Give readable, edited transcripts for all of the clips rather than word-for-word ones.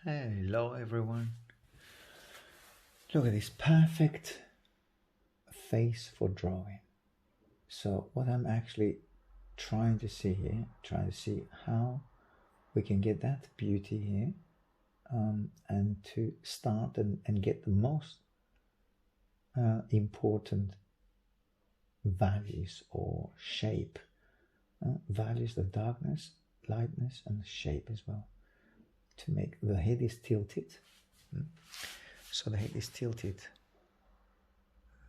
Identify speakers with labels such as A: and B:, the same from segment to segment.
A: Hello everyone. Look at this perfect face for drawing. So what I'm actually trying to see here, trying to see how we can get that beauty here and to start and get the most important values or shape. Values the darkness, lightness and shape as well. To make the head is tilted. So the head is tilted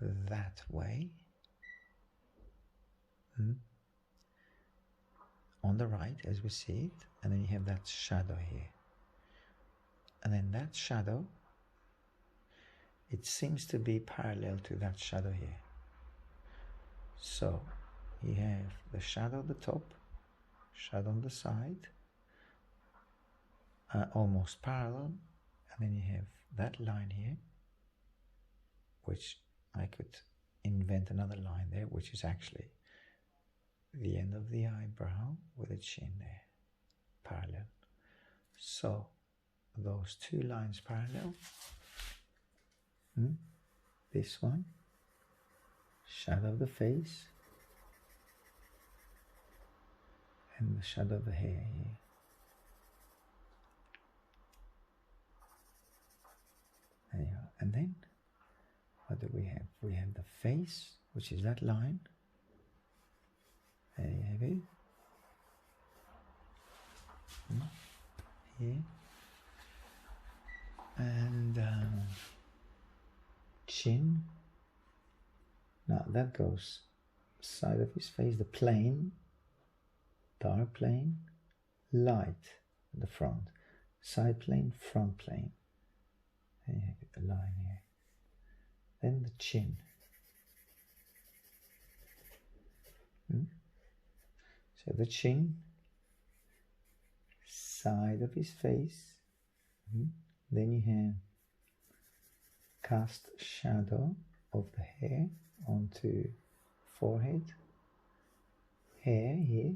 A: that way. On the right as we see it, and then you have that shadow here. And then that shadow, it seems to be parallel to that shadow here. So you have the shadow at the top, shadow on the side, almost parallel, and then you have that line here, which I could invent another line there, which is actually the end of the eyebrow with a chin there, parallel. So those two lines parallel, this one, shadow of the face, and the shadow of the hair here. There you go. And then what do we have? We have the face, which is that line. There you have it. Here. And chin. Now that goes side of his face, the plane, dark plane, light at the front, side plane, front plane. There you have it, the line here. Then the chin. So the chin, side of his face. Then you have cast shadow of the hair onto forehead, hair here,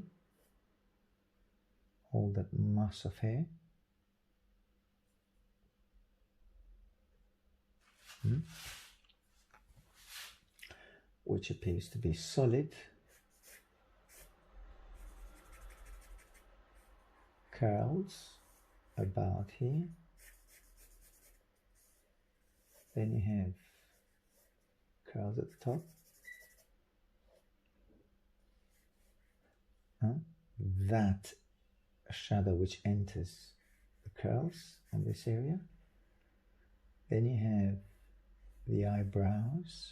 A: all that mass of hair. Which appears to be solid. Curls about here. Then you have curls at the top. That shadow which enters the curls on this area. Then you have the eyebrows,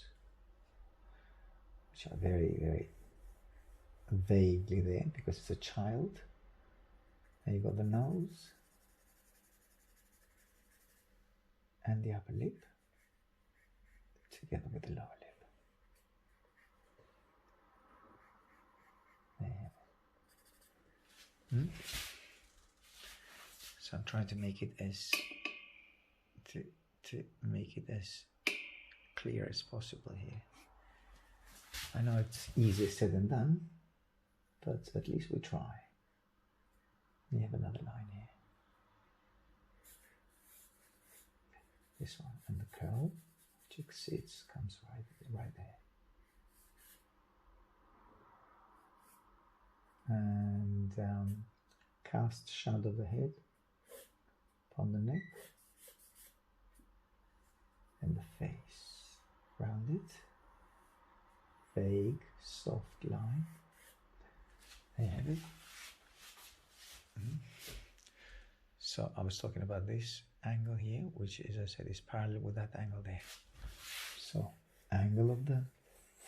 A: which are very, very vaguely there because it's a child. Then you've got the nose and the upper lip together with the lower lip. There you have it. So I'm trying to make it as to make it as clear as possible here. I know it's easier said than done, but at least we try. You have another line here. This one, and the curl, which you can see it comes right there. And cast shadow of the head upon the neck and the face. Rounded, vague, soft line. There you have it. So I was talking about this angle here, which, as I said, is parallel with that angle there. So angle of the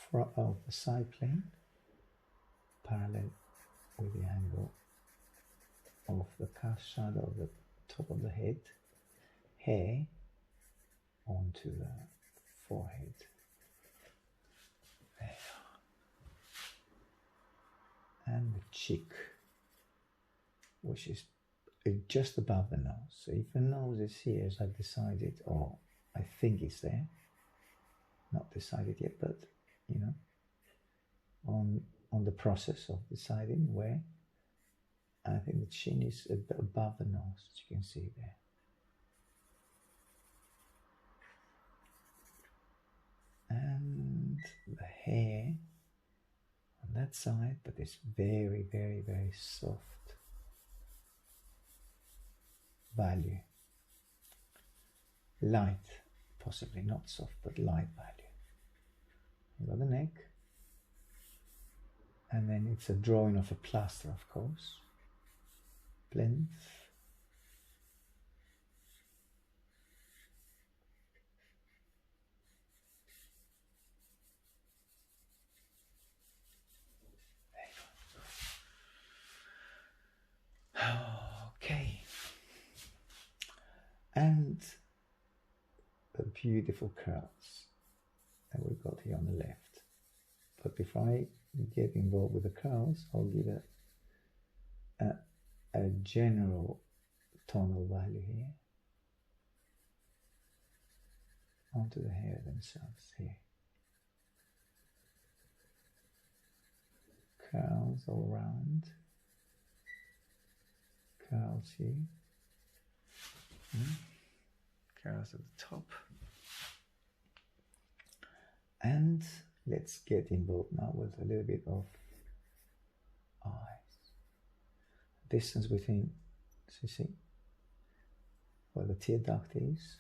A: front of the side plane parallel with the angle of the cast shadow of the top of the head, hair onto the forehead. There. And the cheek, which is just above the nose. So if the nose is here, as I've decided, or I think it's there, not decided yet, but you know, on the process of deciding where, I think the chin is above the nose, as you can see there. the hair on that side, but it's very, very, very soft value. Light, possibly not soft, but light value. You got the neck, and then it's a drawing of a plaster, of course. Plinth. Okay. And the beautiful curls that we've got here on the left. But before I get involved with the curls, I'll give a general tonal value here onto the hair themselves here. Curls all around. Curls here. Curls at the top. And let's get involved now with a little bit of eyes. Distance between, so you see, where the tear duct is.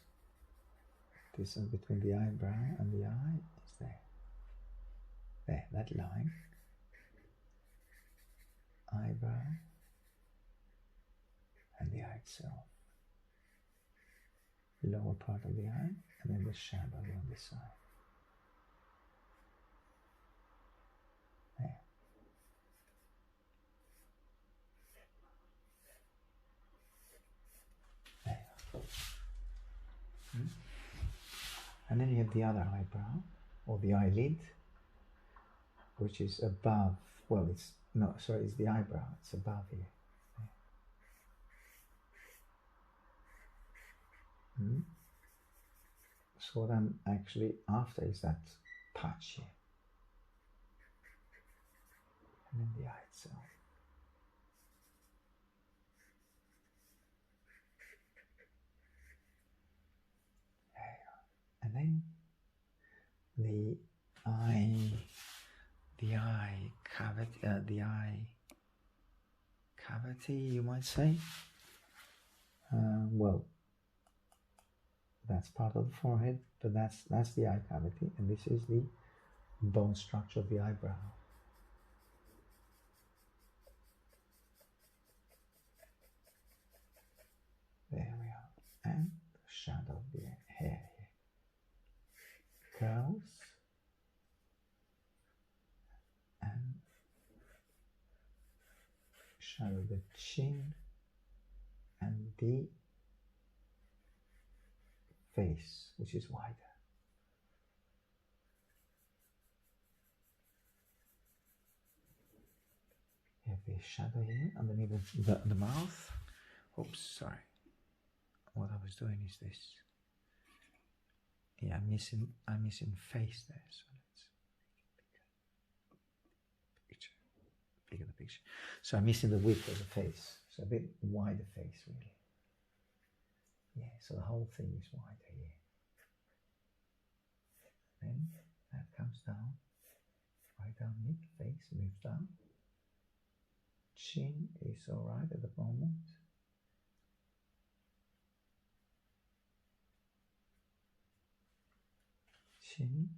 A: Distance between the eyebrow and the eye is there. There, that line. Eyebrow and the eye itself. Lower part of the eye, and then the shadow on the side. There. There. And then you have the other eyebrow, or the eyelid, which is above, well, it's, no, sorry, it's the eyebrow, it's above here. So what I'm actually after is that patch here. And then the eye itself. There you are. And then the eye cavity, you might say. Well, that's part of the forehead, but that's the eye cavity, and this is the bone structure of the eyebrow. There we are, and the shadow of the hair here. Curls, and shadow of the chin, and the face, which is wider. You have the shadow here underneath the mouth. Oops, sorry. What I was doing is this. Yeah, I'm missing face there. So let's bigger the picture. So I'm missing the width of the face. So a bit wider face, really. Yeah, so the whole thing is wider here. Then that comes down, right down mid, face moves down. Chin is alright at the moment. Chin,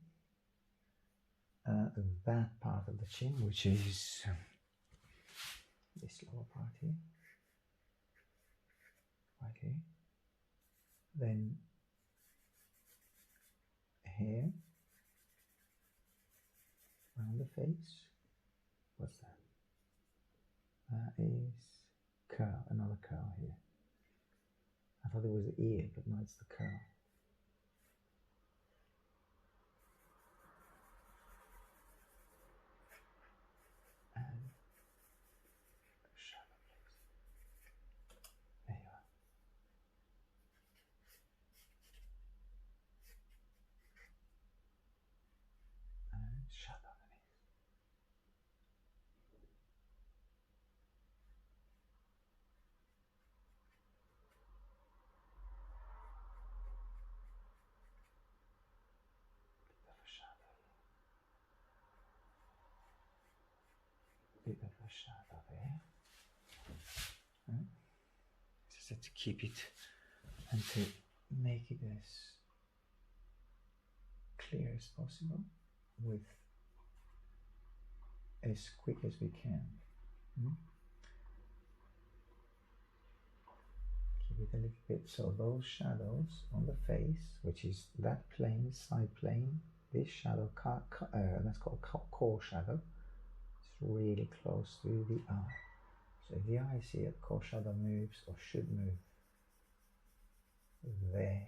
A: that part of the chin, which is this lower part here, right here. Then hair around the face. What's that? That is curl, another curl here. I thought it was the ear, but no, it's the curl. And shadow, please. There you are. And shadow underneath. a shadow there. Just to keep it and to make it as clear as possible with as quick as we can. Keep it a little bit, so those shadows on the face, which is that plane, side plane, this shadow, that's called core shadow, it's really close to the eye. So if the eye see it, core shadow moves or should move there.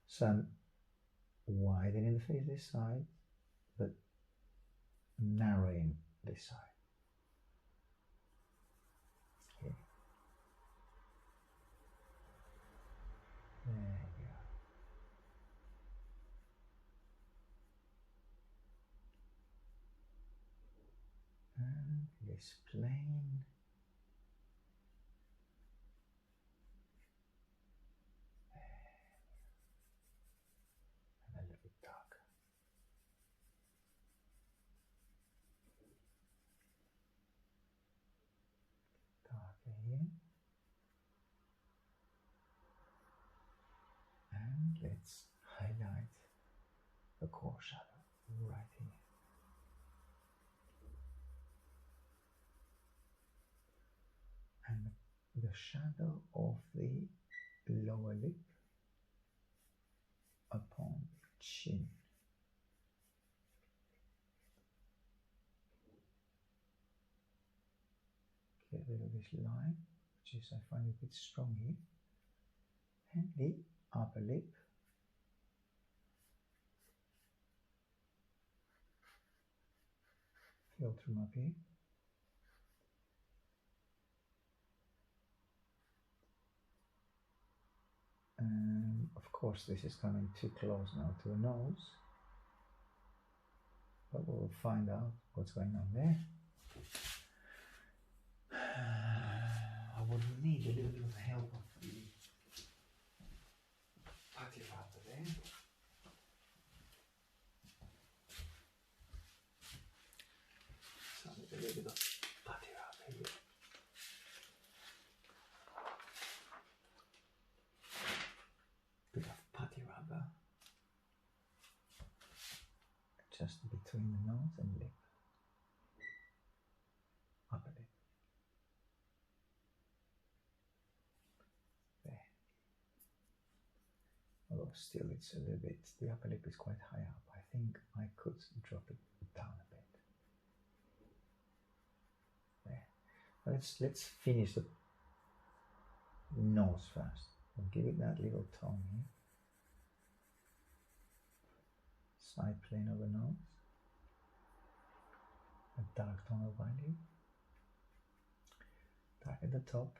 A: So I'm widening the face this side, but narrowing this side. Okay. There we go. And this plane. And a little bit darker. Darker here. And let's highlight the core shadow right here. And the shadow of the lower lip upon the chin. Get rid of this line, which is I find a bit strong here. And the upper lip. Filter them up here. And of course this is coming too close now to the nose, but we'll find out what's going on there. I would need a little bit of help of the putty rubber there. So a little bit of putty rubber here. Bit of putty rubber just between the nose and lip, upper lip. There. Although still it's a little bit, the upper lip is quite high up. I think I could drop it down a bit. There. Let's finish the nose first. We'll give it that little tone here. Side plane of the nose. A dark tone of value. Dark at the top.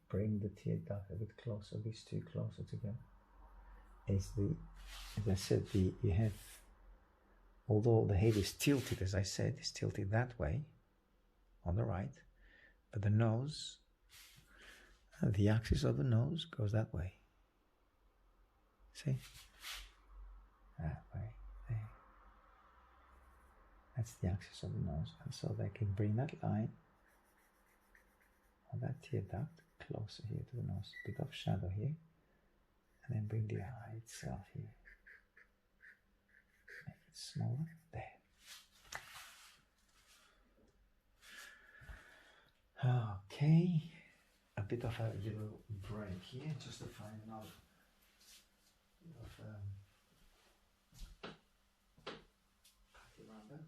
A: Bring the tear duct a bit closer, these two closer together. As I said, you have, although the head is tilted, as I said, it's tilted that way on the right, but the nose, the axis of the nose goes that way. See? That way, there. That's the axis of the nose, and so they can bring that line or that tear duct closer here to the nose. A bit of shadow here, and then bring the eye itself here. Make it smaller. There. Okay. A bit of a little break here, just to find another bit of putty rubber.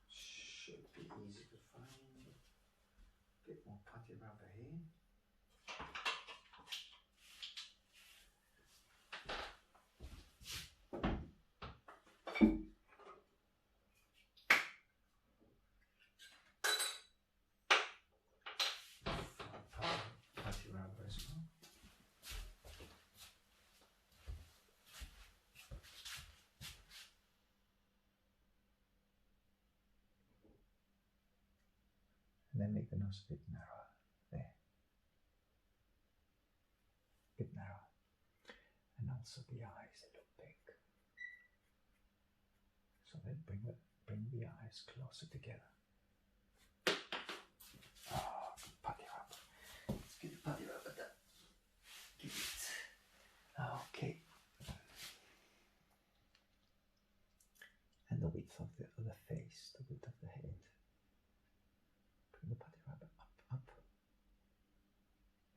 A: Should be easy to find. A bit more putty rubber here. Putty rubber as well. And then make the nose a bit narrower. There. A bit narrower. And also the eyes, they look big. So then bring the Bring the eyes closer together. Oh, putty rubber. Let's get the putty rubber done. Give it. Okay. And the width of the face, the width of the head. Bring the putty rubber up.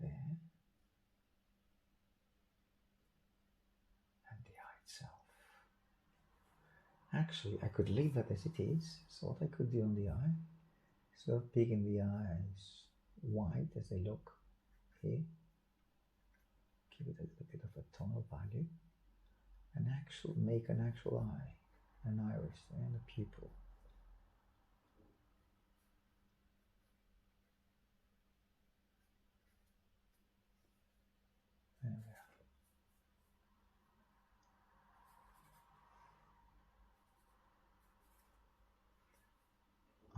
A: There. And the eye itself. Actually, I could leave that as it is. So what I could do on the eye, instead of picking the eyes wide as they look here, give it a little bit of a tonal value, and make an actual eye, an iris and a pupil. There we are.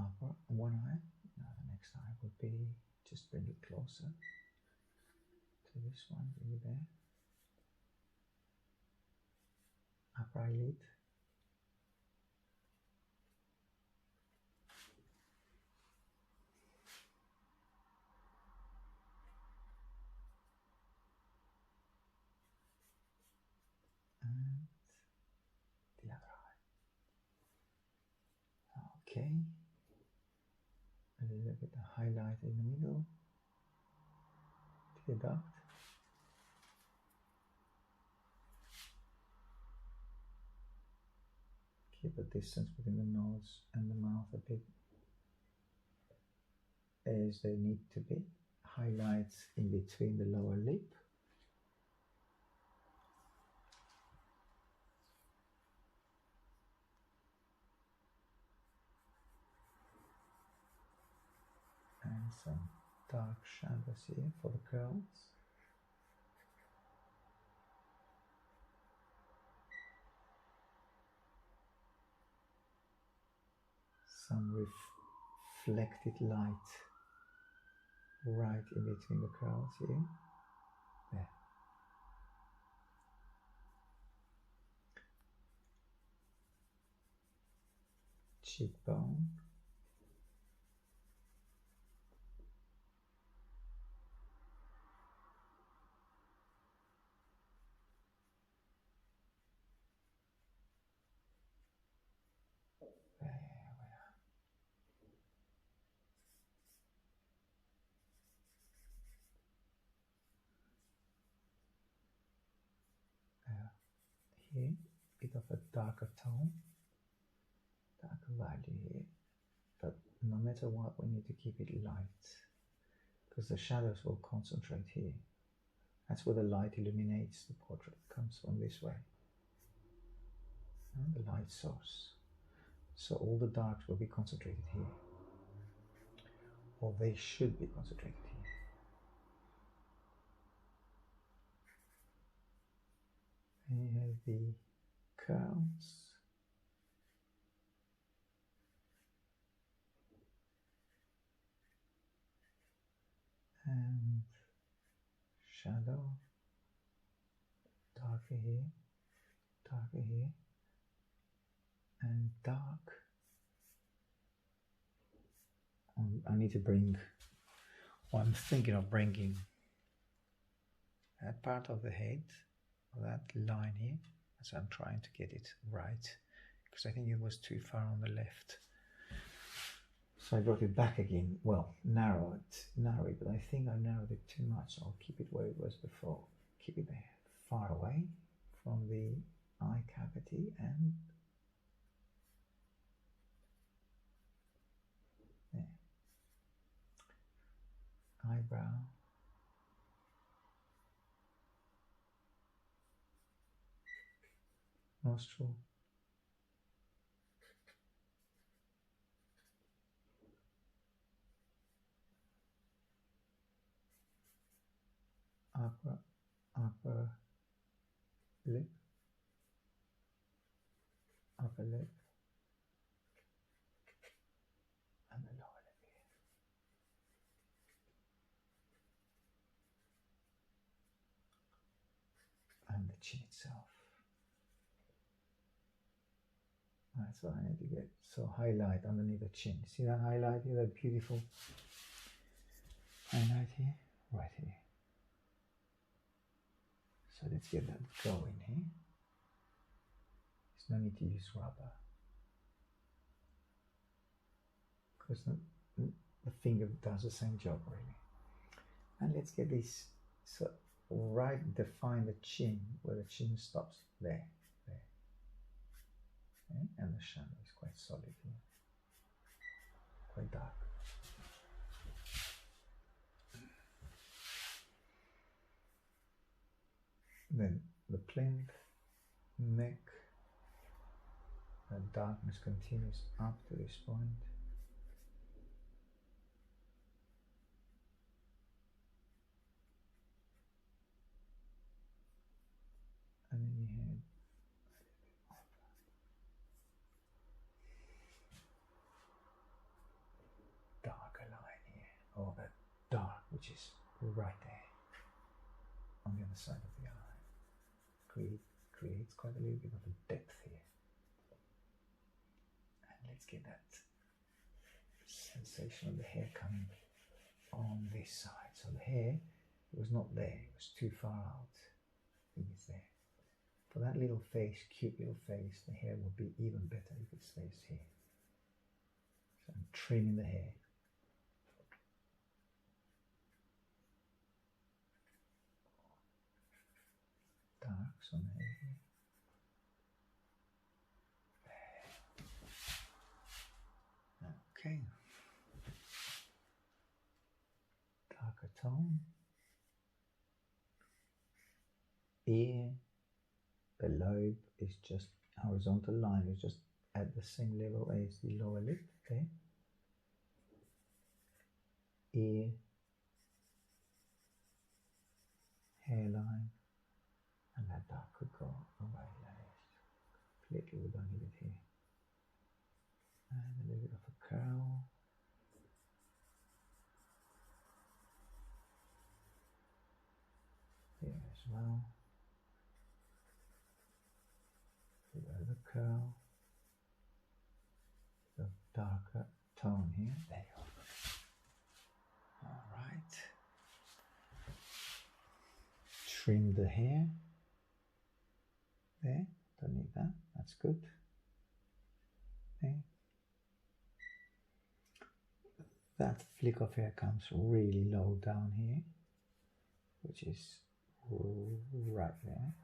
A: Upper one eye. Now the next eye would be, just bring it closer to this one, bring it there. Upper eyelid. And the other eye. Okay. A little bit of highlight in the middle. The duct. Keep a distance between the nose and the mouth a bit as they need to be. Highlights in between the lower lip. And some dark shadows here for the curls. Some reflected light right in between the curls here. There. Cheekbone. There we are. Here, bit of a darker tone, darker value here, but no matter what, we need to keep it light because the shadows will concentrate here. That's where the light illuminates the portrait. It comes from this way, and the light source. So all the darks will be concentrated here, or they should be concentrated here. And you have the curls. And shadow, darker here, and dark. I need to bring, well, I'm thinking of bringing that part of the head, that line here, so I'm trying to get it right, because I think it was too far on the left. So I brought it back again, well, narrow it, but I think I narrowed it too much, so I'll keep it where it was before. Keep it there, far away from the eye cavity, and there. Eyebrow. Nostril. Upper lip, and the lower lip here. And the chin itself. That's what I need to get. So highlight underneath the chin. See that highlight here, that beautiful highlight here? Right here. So let's get that going here. There's no need to use rubber, because the finger does the same job really. And let's get this, so right, define the chin, where the chin stops, there. Okay? And the shadow is quite solid here, quite dark. Then the plinth, neck, the darkness continues up to this point. And then you have darker line here, or that dark, which is right there on the other side of the eye. Creates quite a little bit of a depth here. And let's get that sensation of the hair coming on this side. So the hair was not there, it was too far out. I think it's there. For that little face, cute little face, the hair would be even better if it stays here. So I'm trimming the hair. Darks on the hair here. Okay. Darker tone. Ear, the lobe is just horizontal line, is just at the same level as the lower lip, okay? Ear, hairline, and that dark could go away, completely, we don't need it here. And a little bit of a curl. Here as well. A bit of a curl. The darker tone here. There you go. Alright. Trim the hair. There. Don't need that. That's good. There. That flick of hair comes really low down here, which is right there.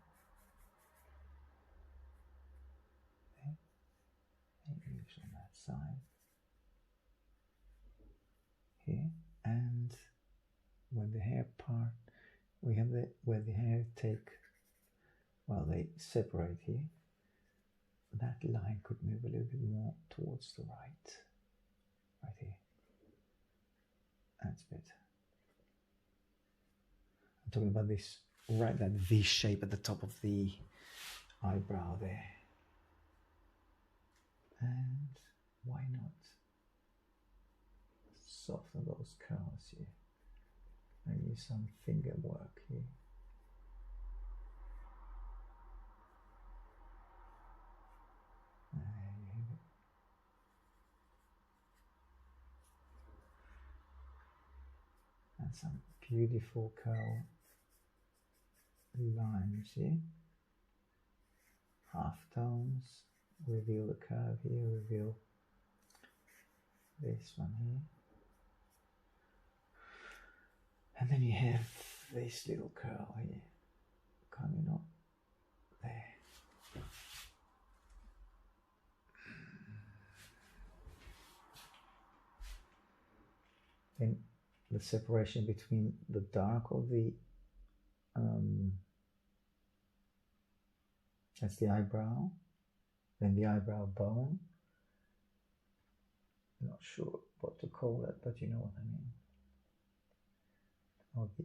A: Leaves on that side here, and when the hair part, we have where the hair they separate here. That line could move a little bit more towards the right here. That's better. I'm talking about this, right, that V shape at the top of the eyebrow there. And why not soften those curls here? Maybe some finger work here. There you have it. And some beautiful curl lines here. Half tones. Reveal the curve here, reveal this one here. And then you have this little curl here coming up there. Then the separation between the dark of the that's the eyebrow, then the eyebrow bone. I'm not sure what to call that, but you know what I mean. Or the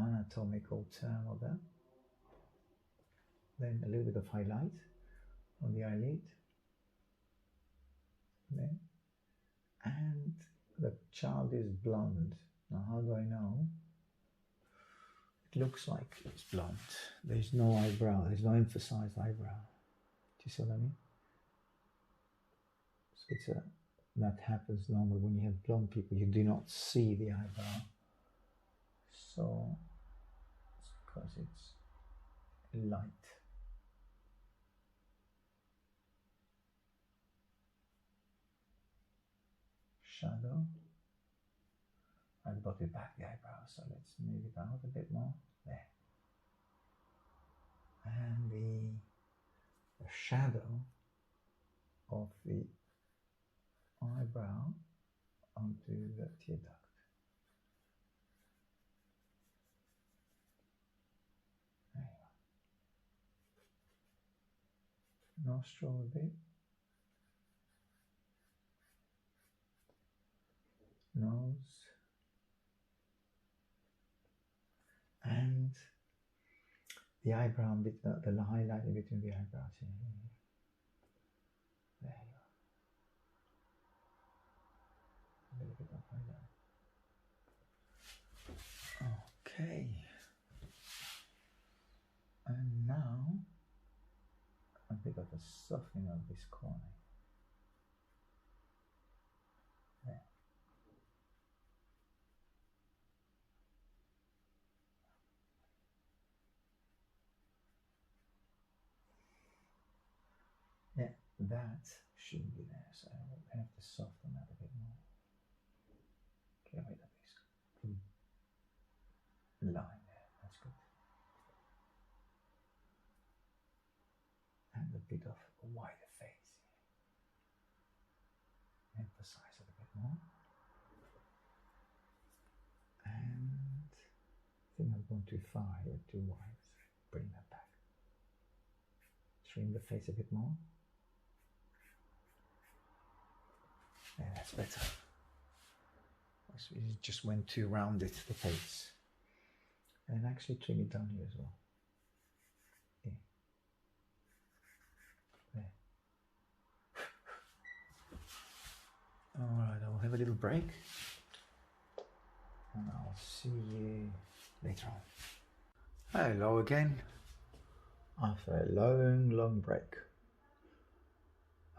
A: anatomical term of that. Then a little bit of highlight on the eyelid. Then, and the child is blonde. Now, how do I know? It looks like it's blonde. There's no eyebrow. There's no emphasized eyebrow. Do you see what I mean? it's that happens normally when you have blonde people. You do not see the eyebrow, so it's because it's light. Shadow. I brought it back the eyebrow, so let's move it out a bit more. There. And the shadow of the eyebrow onto the tear duct. There you go. Nostril a bit. Nose. And the eyebrow bit, the highlight between the eyebrows here. There you go. A little bit of highlight. Okay. And now a bit of a softening of this corner. There. Yeah, that shouldn't be there, so I will have to soften that a bit more. Get rid of this line there, that's good. And a bit of a wider face. Emphasize it a bit more. And I think I've gone too far here, too wide. Bring that back. Trim the face a bit more. Yeah, that's better. It just went too rounded, the face. And actually trim it down here as well. Yeah. There. Alright, I'll have a little break. And I'll see you later on. Hello again. After a long break.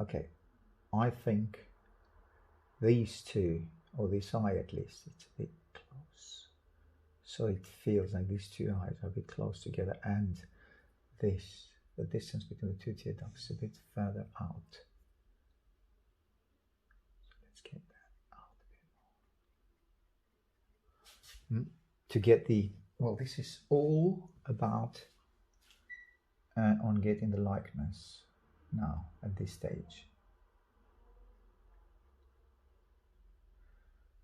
A: Okay, I think these two, or this eye at least, it's a bit close. So it feels like these two eyes are a bit close together, and this, the distance between the two tear ducts is a bit further out. So let's get that out a bit more. To get the, well, this is all about on getting the likeness now at this stage.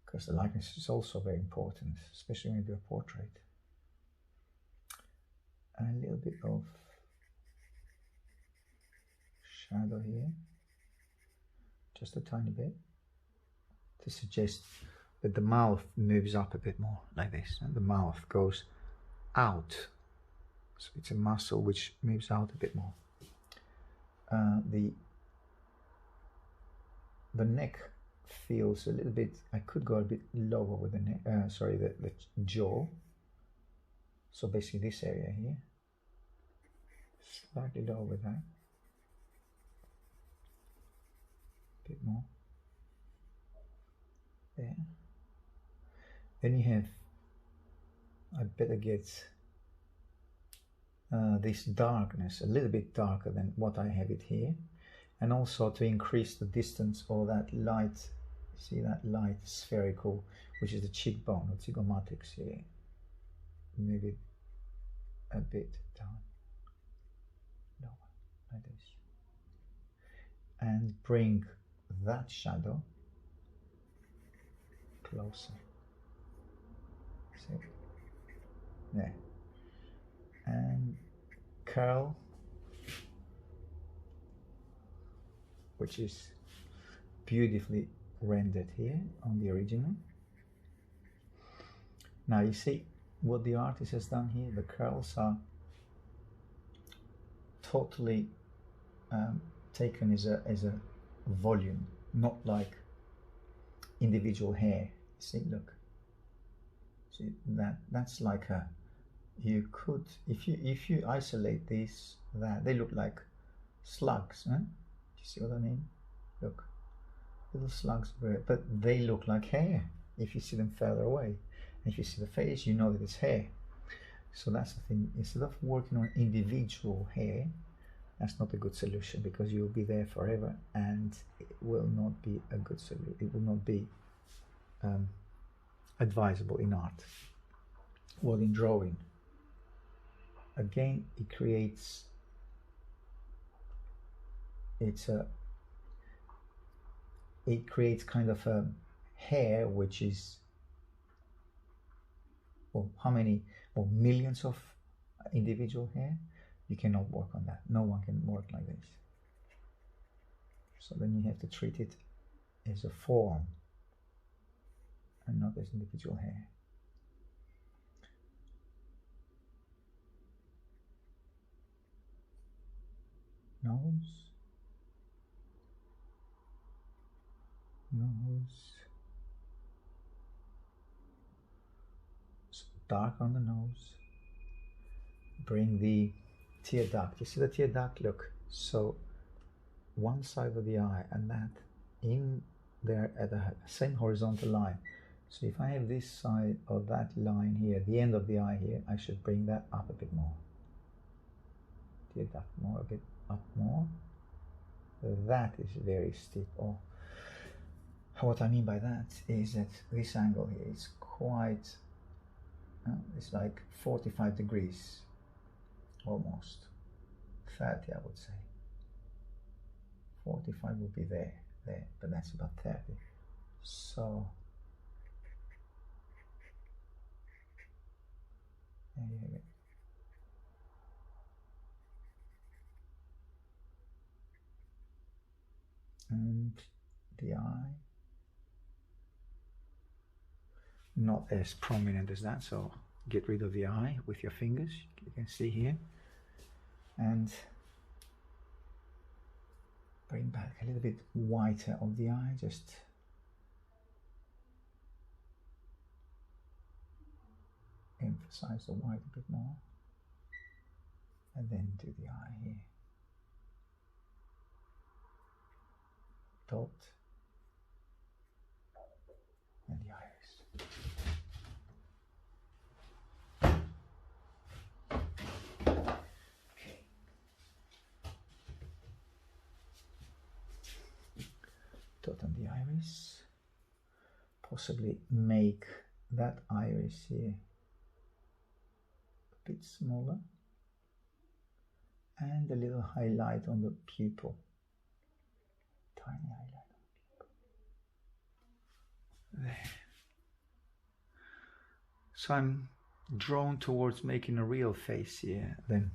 A: Because the likeness is also very important, especially when you do a portrait. And a little bit of shadow here, just a tiny bit, to suggest that the mouth moves up a bit more, like this, and the mouth goes out. So it's a muscle which moves out a bit more. The neck feels a little bit, I could go a bit lower with the neck, the jaw. So basically this area here, slightly lower with that. A bit more. There. Then you have, I better get this darkness, a little bit darker than what I have it here. And also to increase the distance or that light, see that light spherical, which is the cheekbone or zygomatics here. Move it a bit down, lower, like this. And bring that shadow closer. See? There. And curl, which is beautifully rendered here on the original. Now you see what the artist has done here. The curls are totally taken as a volume, not like individual hair. See, look. See that's like a, you could, if you isolate these, that they look like slugs, huh? Do you see what I mean? Look, little slugs of hair, but they look like hair if you see them further away. And if you see the face, you know that it's hair. So that's the thing. Instead of working on individual hair, that's not a good solution, because you'll be there forever, and it will not be a good solution. It will not be advisable in art. Well, in drawing, again, it creates, it creates kind of a hair which is, well, how many, well, millions of individual hair. You cannot work on that. No one can work like this. So then you have to treat it as a form and not as individual hair. Nose. So dark on the nose. Bring the tear duct. You see the tear duct? Look. So one side of the eye and that in there at the same horizontal line. So if I have this side of that line here, the end of the eye here, I should bring that up a bit more. Tear duct more, a bit up more. That is very steep. Or what I mean by that is that this angle here is quite, it's like 45 degrees, almost 30, I would say. 45 would be there, but that's about 30. So there you go. And the eye, not as prominent as that, so get rid of the eye with your fingers, you can see here, and bring back a little bit whiter of the eye, just emphasize the white a bit more, and then do the eye here. Dot and the iris. Okay. Dot on the iris. Possibly make that iris here a bit smaller, and a little highlight on the pupil. Tiny highlight. There. So I'm drawn towards making a real face here, then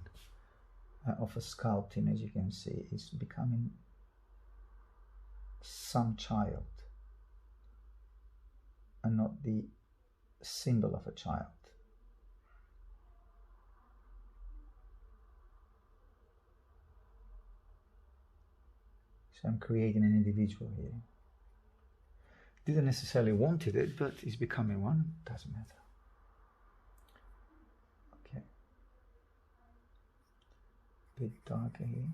A: of a sculpting, as you can see, is becoming some child and not the symbol of a child. So I'm creating an individual here. Didn't necessarily wanted it, but it's becoming one. Doesn't matter. Okay. Bit darker here.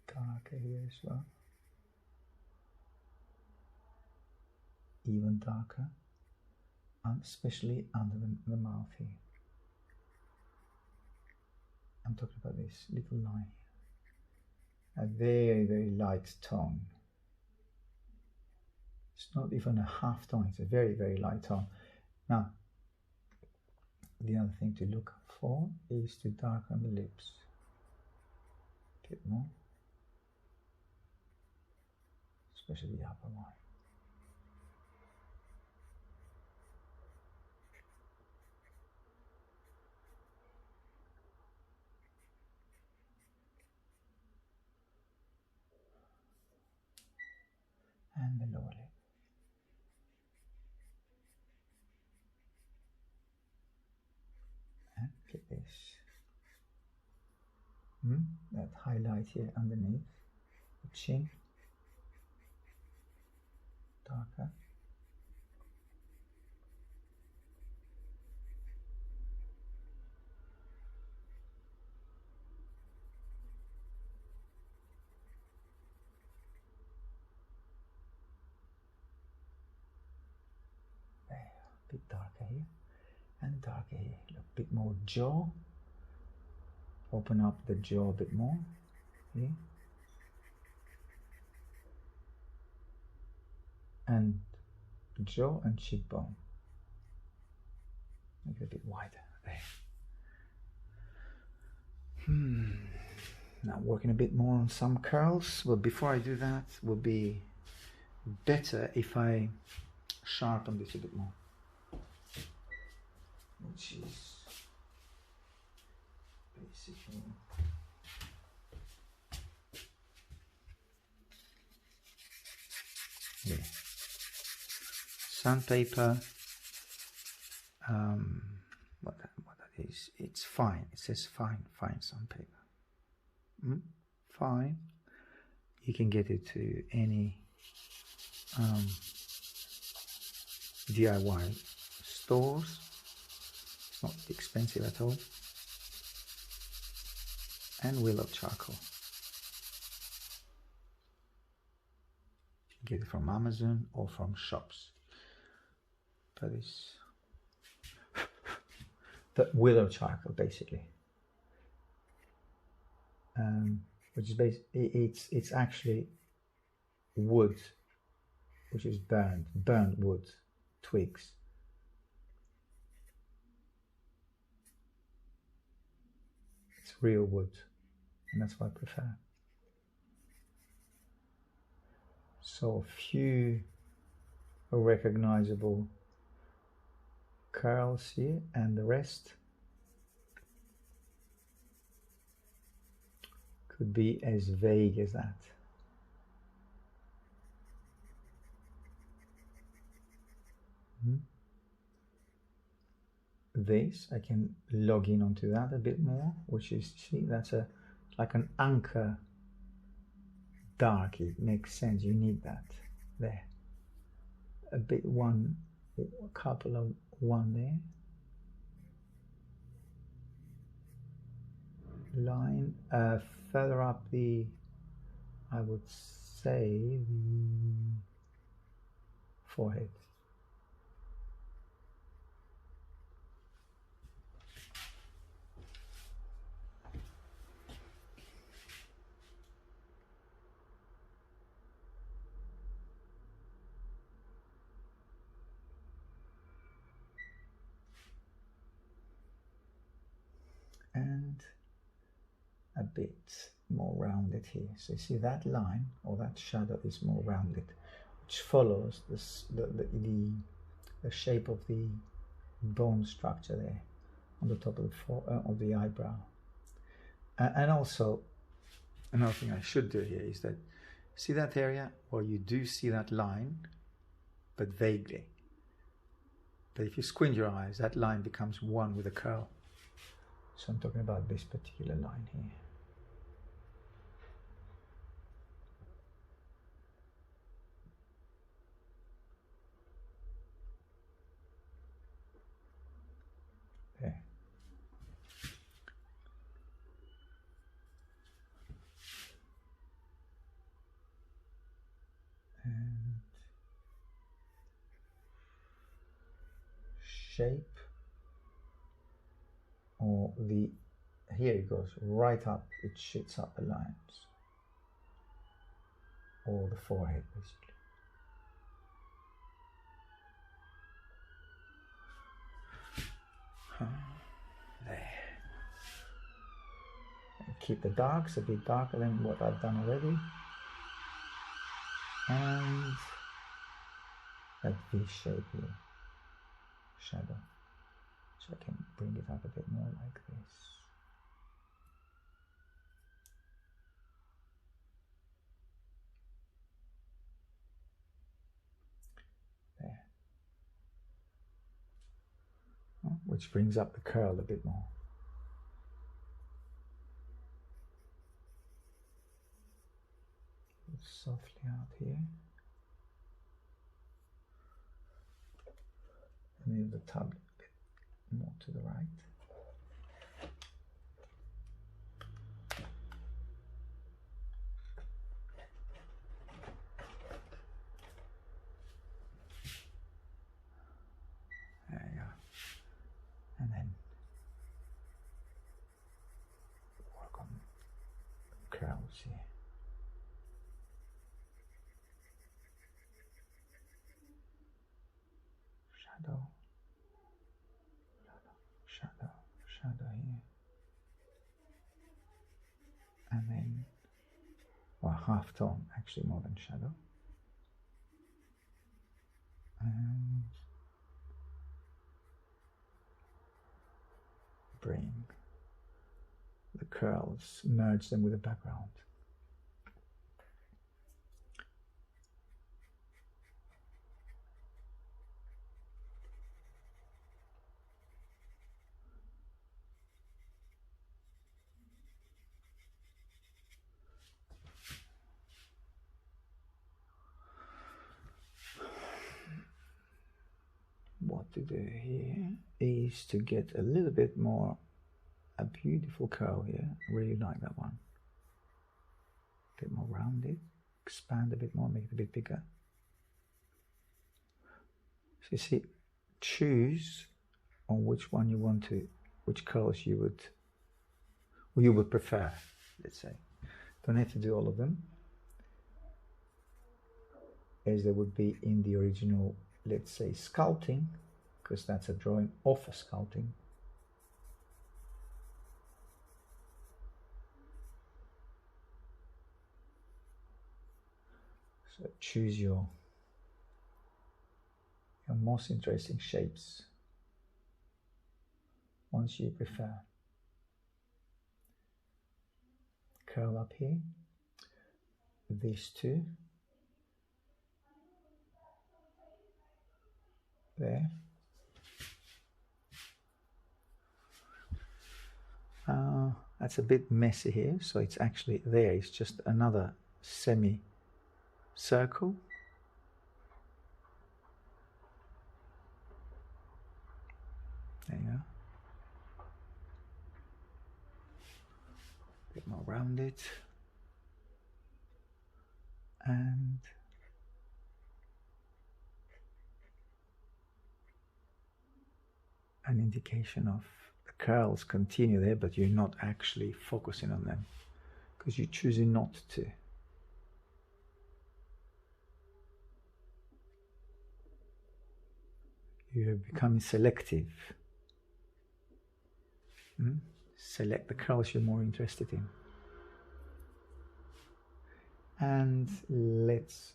A: Darker here as well. Even darker. And especially under the mouth here. I'm talking about this little line here. A very, very light tone. It's not even a half tone, it's a very, very light tone. Now, the other thing to look for is to darken the lips. A bit more. Especially the upper one. And the lower lip. And get this. That highlight here underneath the chin. Darker. A bit darker here and darker here. A bit more jaw. Open up the jaw a bit more here. And jaw and cheekbone. Make it a bit wider there. Now working a bit more on some curls. Well, before I do that, it would be better if I sharpen this a bit more, which is basically yeah. Sandpaper. What that is? It's fine. It says fine sandpaper. Fine. You can get it to any DIY stores. It's not expensive at all. And willow charcoal. You get it from Amazon or from shops. But it's the willow charcoal basically. Which is it's actually wood, which is burnt wood, twigs. It's real wood, and that's what I prefer. So a few recognizable curls here, and the rest could be as vague as that. This, I can log in onto that a bit more, which is, see, that's like an anchor dark. It makes sense, you need that there. A bit a couple of one there. Line further up the, I would say, the forehead. And a bit more rounded here. So you see that line or that shadow is more rounded, which follows this, the shape of the bone structure there on the top of the eyebrow. And also another thing I should do here is that, see that area where you do see that line, but vaguely. But if you squint your eyes, that line becomes one with the curl. So I'm talking about this particular line here. There. And shape. Or here it goes right up, it shoots up the lines, or the forehead basically. There. And keep the darks a bit darker than what I've done already, and that V shape here, shadow. So I can bring it up a bit more like this. There. Which brings up the curl a bit more. Softly out here. And move the tab a bit more to the right. shadows here. Shadow, shadow, shadow here. And then, well, half tone, actually more than shadow. And bring the curls, merge them with the background. What to do here is to get a little bit more, a beautiful curl here. I really like that one. A bit more rounded, expand a bit more, make it a bit bigger. So you see, choose on which one you want to, which curls you would prefer, let's say. Don't have to do all of them, as they would be in the original, let's say, sculpting, because that's a drawing of a sculpting. So choose your most interesting shapes, ones you prefer. Curl up here, these two, there. That's a bit messy here, so it's actually there. It's just another semi-circle. There you go. A bit more rounded. And an indication of the curls continue there, but you're not actually focusing on them because you're choosing not to. You're becoming selective. Select the curls you're more interested in. And let's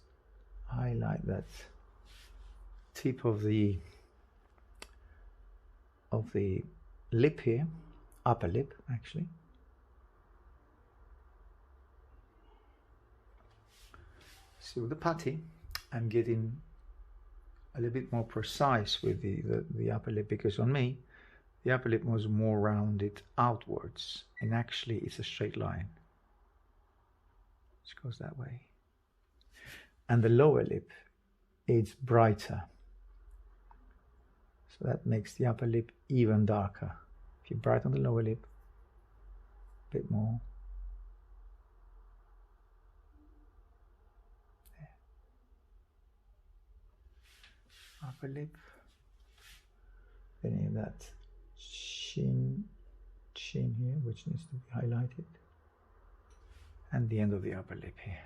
A: highlight that tip of the lip here, upper lip actually. See, with the putty, I'm getting a little bit more precise with the upper lip, because on me, the upper lip was more rounded outwards, and actually it's a straight line. It goes that way. And the lower lip is brighter. So that makes the upper lip even darker. If you brighten the lower lip a bit more. There. Upper lip. Then you have that chin here, which needs to be highlighted. And the end of the upper lip here.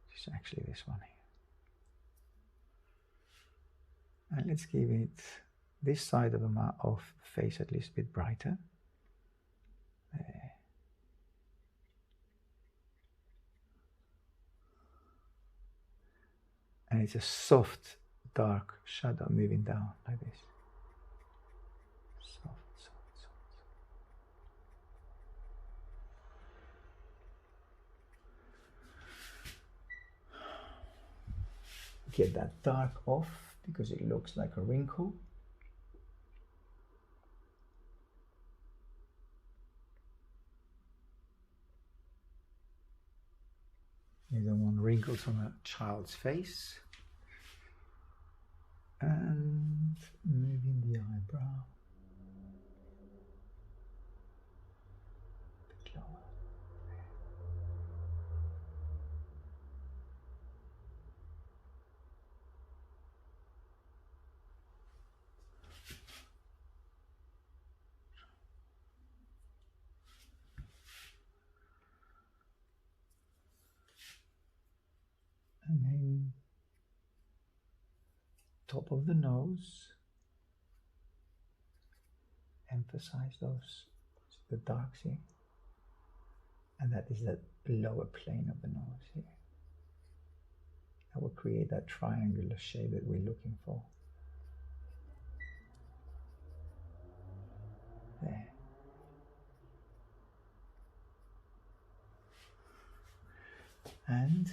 A: Which is actually this one here. And let's give it this side of the face at least a bit brighter. There. And it's a soft, dark shadow moving down like this. Soft, soft, soft. Get that dark off, because it looks like a wrinkle. You don't want wrinkles on a child's face. And moving the eyebrow a bit lower. And then top of the nose, emphasize the darks here, and that is the lower plane of the nose here. That will create that triangular shape that we're looking for. There. And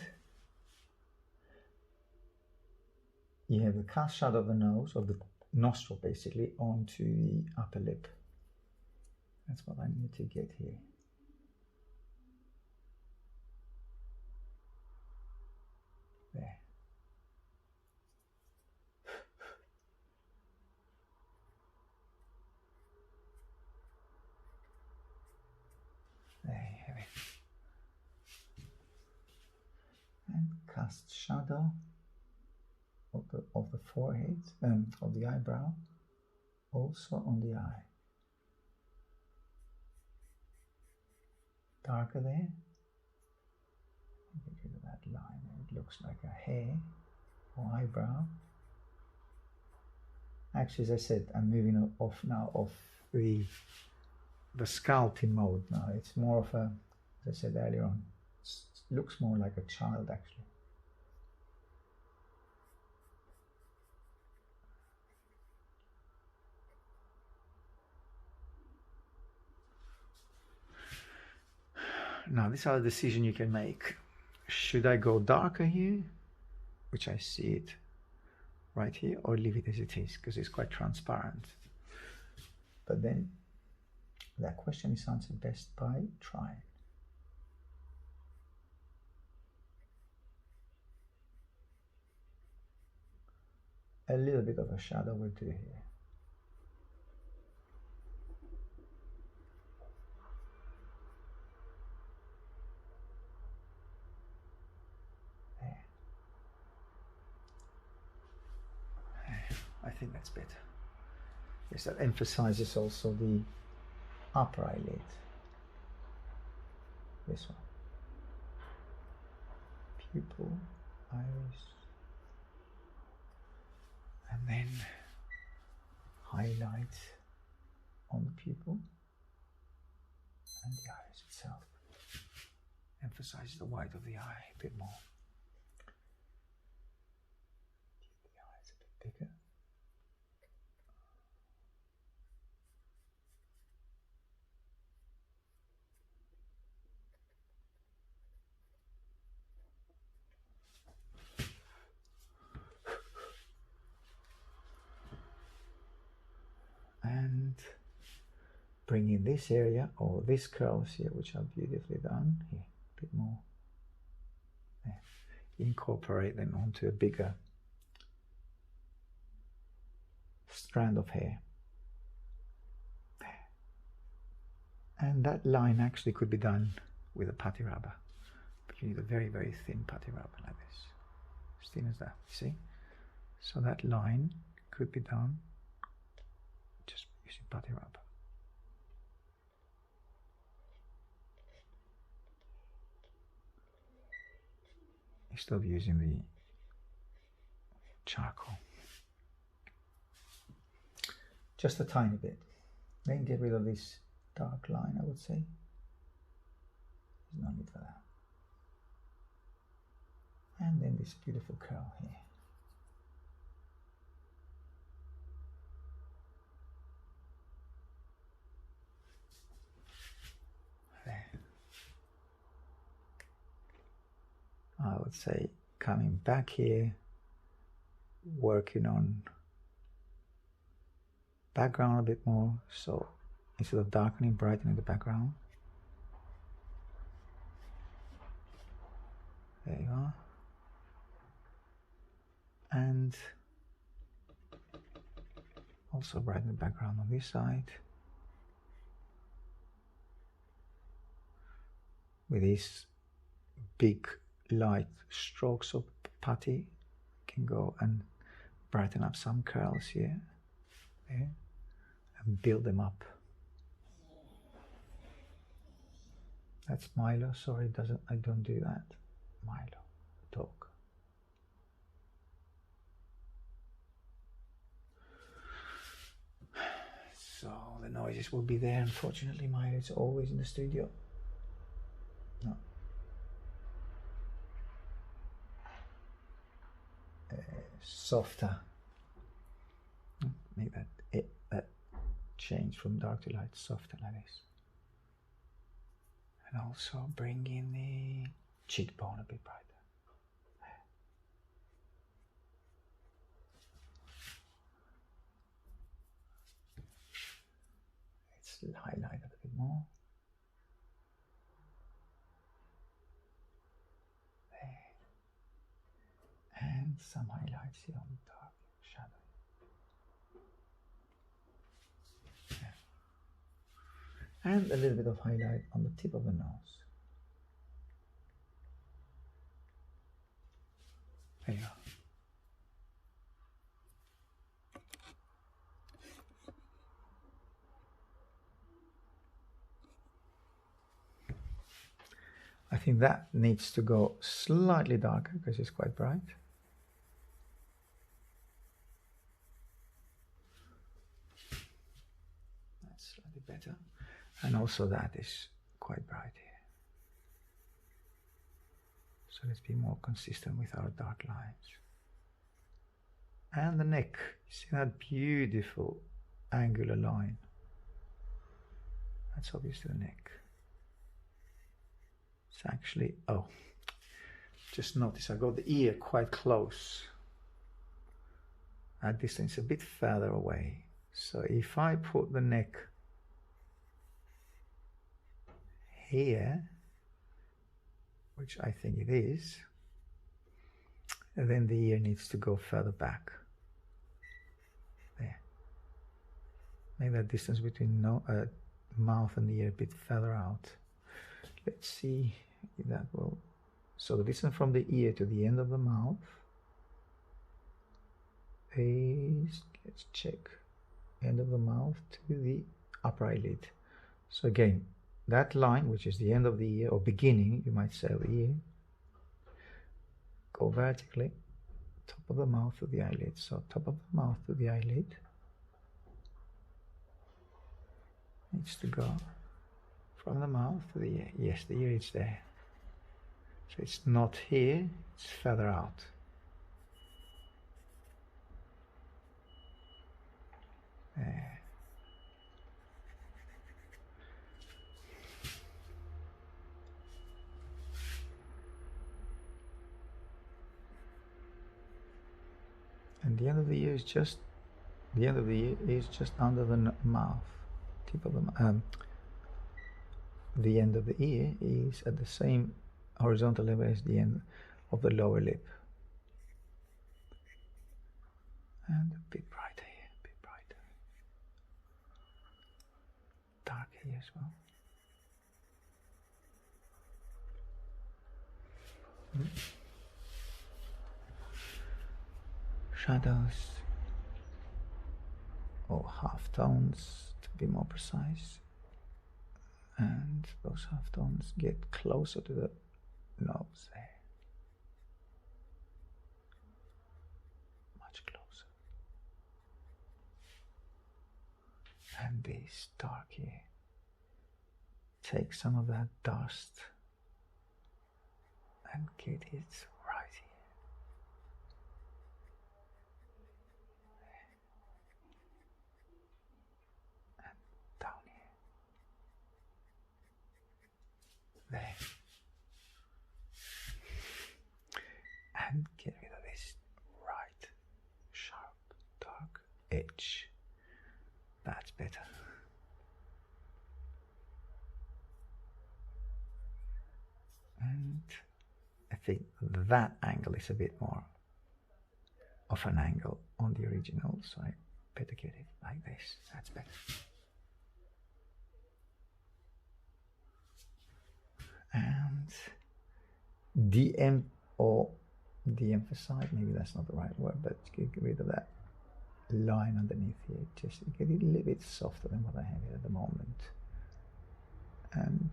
A: you have the cast shadow of the nose, of the nostril basically, onto the upper lip. That's what I need to get here. There. There you have it. And cast shadow of the forehead, of the eyebrow, also on the eye. Darker there. Get rid of that line. It looks like a hair or eyebrow. Actually, as I said, I'm moving off the sculpting mode now. It's more of a, as I said earlier on, it looks more like a child actually. Now, this is a decision you can make. Should I go darker here, which I see it right here, or leave it as it is, because it's quite transparent? But then that question is answered best by trying. A little bit of a shadow will do here. I think that's better. Yes, that emphasizes also the upper eyelid. This one. Pupil, iris. And then highlight on the pupil and the iris itself. Emphasizes the white of the eye a bit more. Keep the eyes a bit bigger. And bring in this area, or these curls here, which are beautifully done. Here, a bit more. There. Incorporate them onto a bigger strand of hair. There. And that line actually could be done with a putty rubber. But you need a very, very thin putty rubber like this. As thin as that, you see? So that line could be done just using putty rubber. Instead of using the charcoal. Just a tiny bit. Then get rid of this dark line, I would say. There's no need for that. And then this beautiful curl here. I would say coming back here, working on background a bit more, so instead of darkening, brightening the background. There you are. And also brighten the background on this side. With these big light strokes of putty, can go and brighten up some curls here, there, and build them up. That's Milo. Sorry, I don't do that. Milo, dog. iris will be there. Unfortunately, my iris is always in the studio. No. Softer. Make that change from dark to light softer like this. And also bring in the cheekbone a bit brighter. Let's highlight it a bit more. There. And some highlights here on the dark shadow. Yeah. And a little bit of highlight on the tip of the nose. There you go. I think that needs to go slightly darker because it's quite bright. That's slightly better. And also that is quite bright here. So let's be more consistent with our dark lines. And the neck. You see that beautiful angular line? That's obviously the neck. It's actually, oh, just notice I got the ear quite close. That distance a bit further away. So if I put the neck here, which I think it is, and then the ear needs to go further back. There. Make that distance between mouth and the ear a bit further out. Let's see if that will. So the distance from the ear to the end of the mouth is, let's check, end of the mouth to the upper eyelid. So again, that line, which is the end of the ear, or beginning, you might say, of the ear, go vertically, top of the mouth to the eyelid. So top of the mouth to the eyelid needs to go from the mouth to the ear. Yes, the ear is there. So it's not here, it's further out. There. And the end of the ear is just under the mouth, tip of the the end of the ear is at the same horizontal level as the end of the lower lip. And a bit brighter here, a bit brighter. Dark here as well. Shadows, or half tones to be more precise. And those half tones get closer to the nose there. Much closer. And this dark here. Take some of that dust and get it right here. And down here. There. And get rid of this right, sharp, dark edge. That's better. And I think that angle is a bit more of an angle on the original, so I better get it like this. That's better. And de-emphasize, maybe that's not the right word, but get rid of that line underneath here. Just get it a little bit softer than what I have here at the moment. And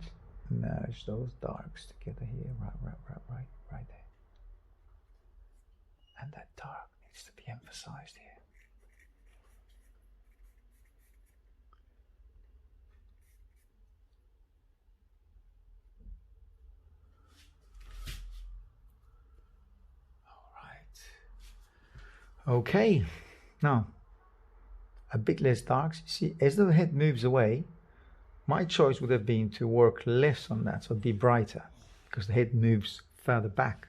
A: merge those darks together here, right there. And that dark needs to be emphasized here. Okay, now a bit less dark. See, as the head moves away, my choice would have been to work less on that, so be brighter, because the head moves further back.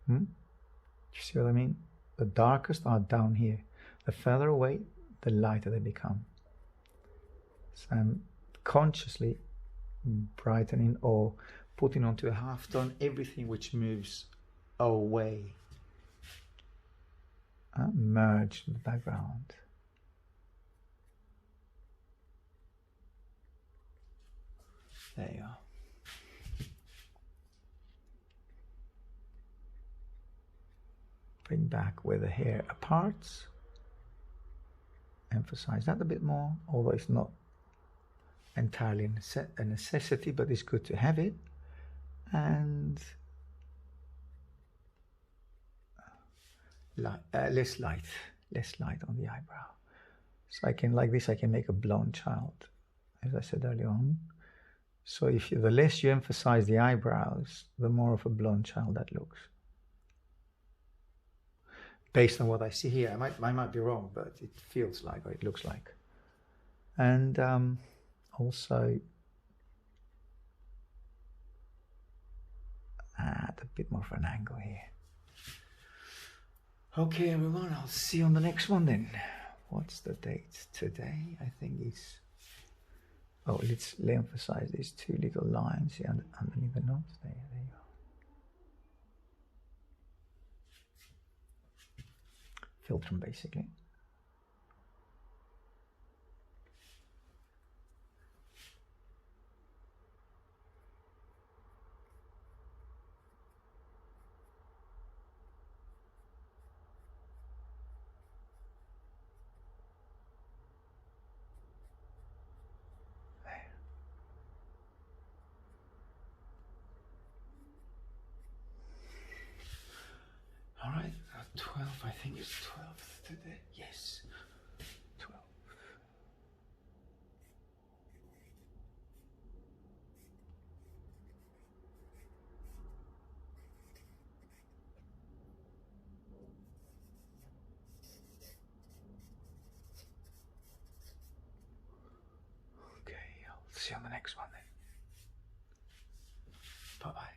A: You see what I mean? The darkest are down here. The further away, the lighter they become. So I'm consciously brightening or putting onto a halftone everything which moves away. Merge in the background. There you are. Bring back where the hair parts. Emphasize that a bit more, although it's not entirely a necessity, but it's good to have it. And less light on the eyebrow. So I can, like this, I can make a blonde child, as I said earlier on. So if the less you emphasize the eyebrows, the more of a blonde child that looks. Based on what I see here, I might be wrong, but it feels like, or it looks like. And also add a bit more of an angle here. Okay, everyone, I'll see you on the next one then. What's the date today? I think it's... Oh, let's emphasize these two little lines here underneath the notes. There you go. Filter them, basically. All right, 12, I think it's 12th today. Yes, 12. Okay, I'll see you on the next one then. Bye-bye.